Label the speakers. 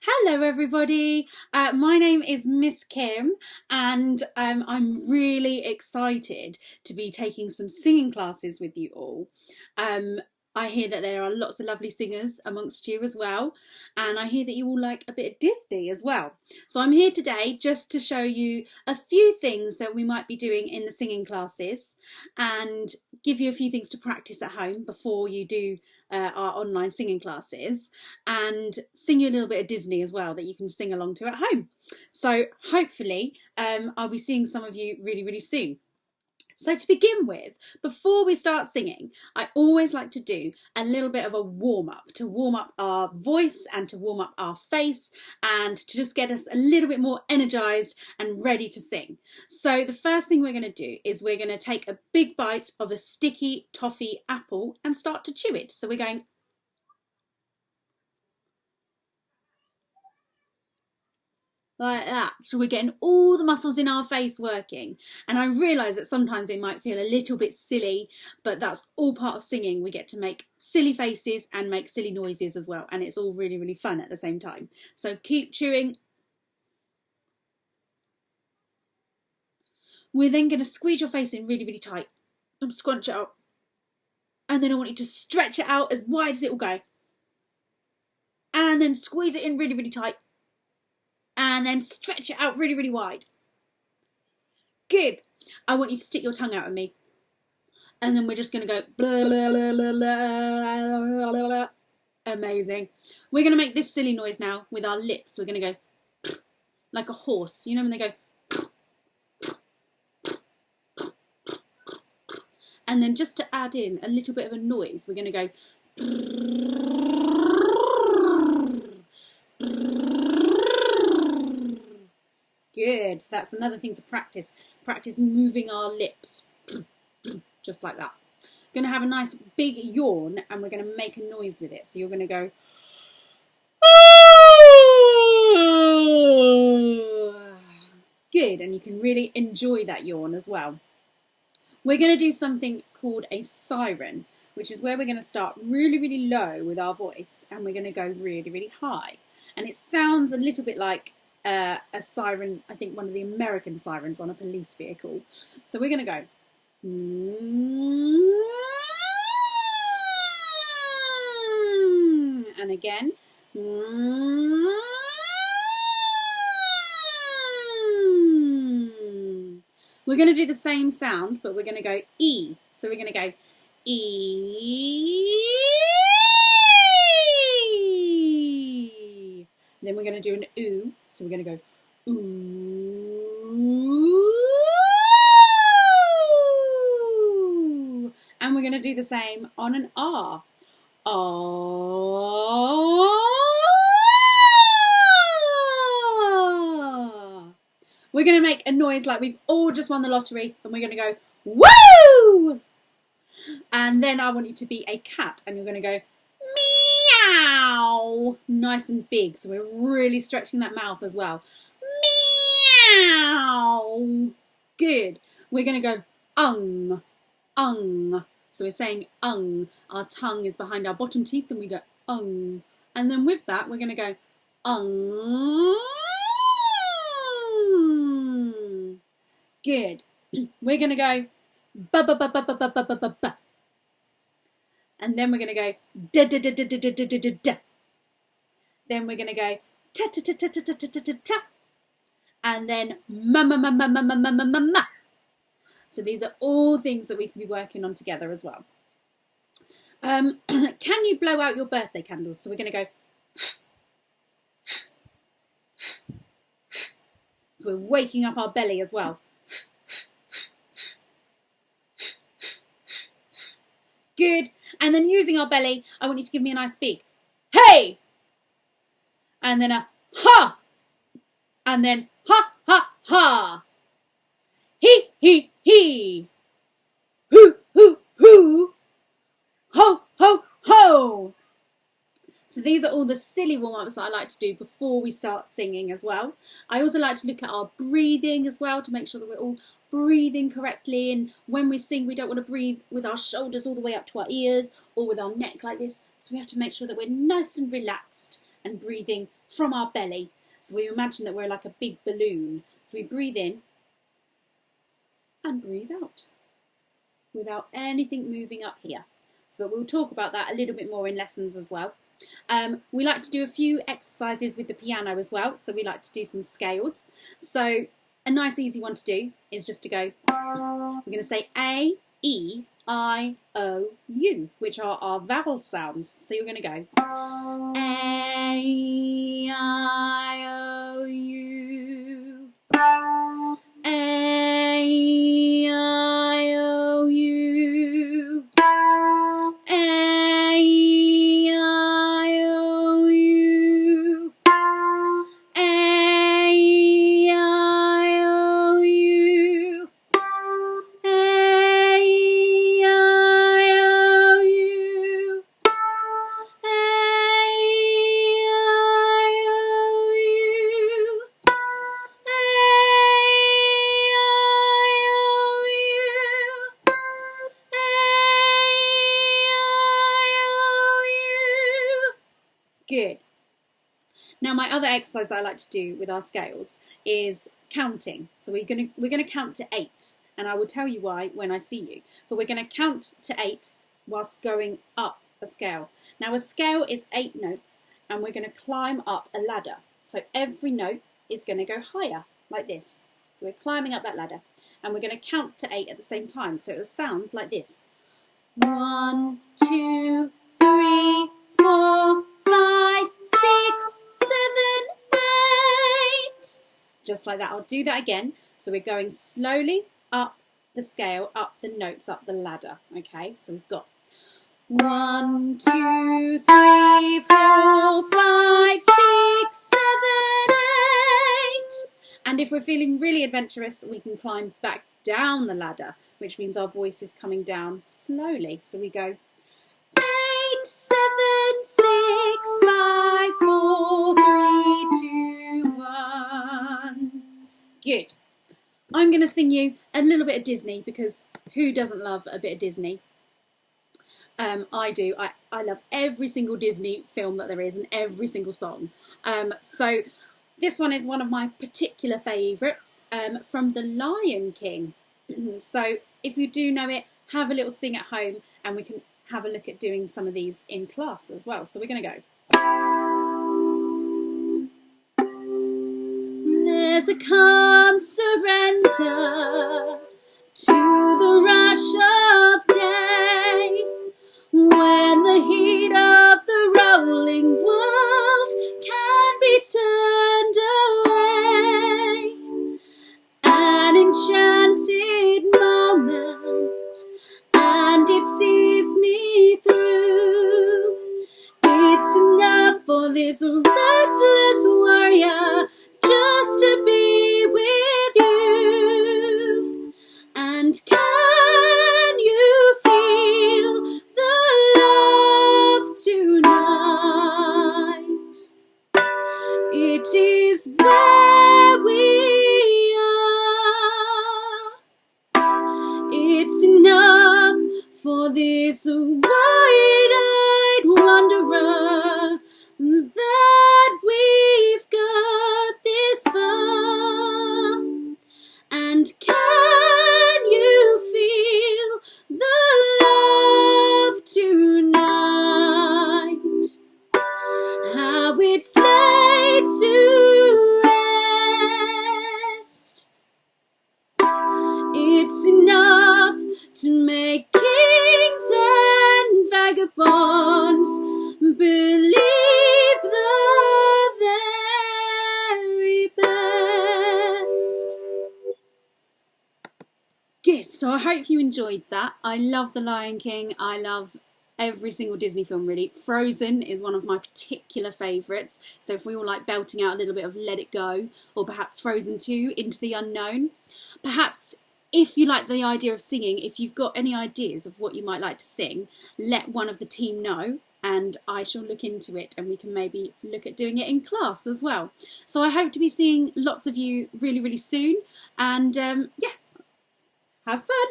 Speaker 1: Hello everybody, my name is Miss Kim and I'm really excited to be taking some singing classes with you all. Um, I hear that there are lots of lovely singers amongst you as well, and I hear that you all like a bit of Disney as well. So I'm here today just to show you a few things that we might be doing in the singing classes and give you a few things to practice at home before you do our online singing classes, and sing you a little bit of Disney as well that you can sing along to at home. So hopefully I'll be seeing some of you really, really soon. So to begin with, before we start singing, I always like to do a little bit of a warm-up to warm up our voice and to warm up our face and to just get us a little bit more energized and ready to sing. So the first thing we're going to do is we're going to take a big bite of a sticky toffee apple and start to chew it. So we're going like that. So we're getting all the muscles in our face working. And I realise that sometimes it might feel a little bit silly, but that's all part of singing. We get to make silly faces and make silly noises as well. And it's all really, really fun at the same time. So keep chewing. We're then going to squeeze your face in really, really tight and scrunch it up. And then I want you to stretch it out as wide as it will go. And then squeeze it in really, really tight. And then stretch it out really, really wide. Good. I want you to stick your tongue out at me. And then we're just going to go blah, blah, blah, blah, blah, blah, blah. Amazing. We're going to make this silly noise now with our lips. We're going to go like a horse. You know when they go. And then just to add in a little bit of a noise, we're going to go. Good. So that's another thing to practice. Practice moving our lips. Just like that. Going to have a nice big yawn and we're going to make a noise with it. So you're going to go. Good. And you can really enjoy that yawn as well. We're going to do something called a siren, which is where we're going to start really, really low with our voice and we're going to go really, really high. And it sounds a little bit like a siren, I think one of the American sirens on a police vehicle. So we're going to go. And again. We're going to do the same sound, but we're going to go E. So we're going to go E. Then we're going to do an oo. So we're going to go ooh. And we're going to do the same on an R. We're going to make a noise like we've all just won the lottery and we're going to go woo! And then I want you to be a cat and you're going to go meow, nice and big. So we're really stretching that mouth as well. Meow. Good. We're going to go ung. So we're saying ung. Our tongue is behind our bottom teeth and we go ung. And then with that we're going to go ung. Good. We're going to go ba ba ba ba ba ba ba ba ba ba. And then we're going to go da da da da da da da da da. Then we're going to go ta ta ta ta ta ta ta ta ta. And then ma ma ma ma ma ma ma ma ma ma. So these are all things that we can be working on together as well. Can you blow out your birthday candles? So we're going to go. So we're waking up our belly as well. Good. And then using our belly, I want you to give me a nice big hey. And then a ha. And then ha ha ha. He. Hoo. Ho ho ho. So these are all the silly warm-ups that I like to do before we start singing as well. I also like to look at our breathing as well to make sure that we're all breathing correctly, and when we sing we don't want to breathe with our shoulders all the way up to our ears or with our neck like this, so we have to make sure that we're nice and relaxed and breathing from our belly. So we imagine that we're like a big balloon. So we breathe in and breathe out without anything moving up here. So we'll talk about that a little bit more in lessons as well. We like to do a few exercises with the piano as well. So we like to do some scales. So a nice easy one to do is just to go, we're going to say A, E, I, O, U, which are our vowel sounds. So you're going to go A, I, O, U, A, I, O, U, A, I, O, U, A, I, O, U, A, I, O, U, A, I, O, U, Good. Now my other exercise that I like to do with our scales is counting. So we're gonna count to 8, and I will tell you why when I see you. But we're gonna count to 8 whilst going up a scale. Now a scale is 8 notes, and we're gonna climb up a ladder. So every note is gonna go higher, like this. So we're climbing up that ladder, and we're gonna count to 8 at the same time. So it'll sound like this. 1, 2, 3, 4, 5, 6, 7, 8. Just like that. I'll do that again. So we're going slowly up the scale, up the notes, up the ladder. Okay, so we've got 1, 2, 3, 4, 5, 6, 7, 8. And if we're feeling really adventurous, we can climb back down the ladder, which means our voice is coming down slowly. So we go 8, 7, 6, 5, 4, 3, 2, 1. Good. I'm going to sing you a little bit of Disney, because who doesn't love a bit of Disney? I do. I love every single Disney film that there is and every single song. So this one is one of my particular favourites, from The Lion King. So if you do know it, have a little sing at home, and we can have a look at doing some of these in class as well. So we're going to go. There's a calm surrender to the rush of day, when the heat of the rolling world can be turned away. An enchanted moment, and it sees me through. It's enough for this restless warrior just to be with you. And can you feel the love tonight? It is where we are. It's enough for this wide-eyed wanderer that we've got this far. And can you feel the love tonight? How it's laid to rest. It's enough to make kings and vagabonds believe the very best. Good. So I hope you enjoyed that. I love The Lion King. I love every single Disney film, really. Frozen is one of my particular favourites. So if we all like belting out a little bit of Let It Go, or perhaps Frozen 2, Into the Unknown. Perhaps if you like the idea of singing, if you've got any ideas of what you might like to sing, let one of the team know, and I shall look into it, and we can maybe look at doing it in class as well. So I hope to be seeing lots of you really, really soon, and yeah, have fun.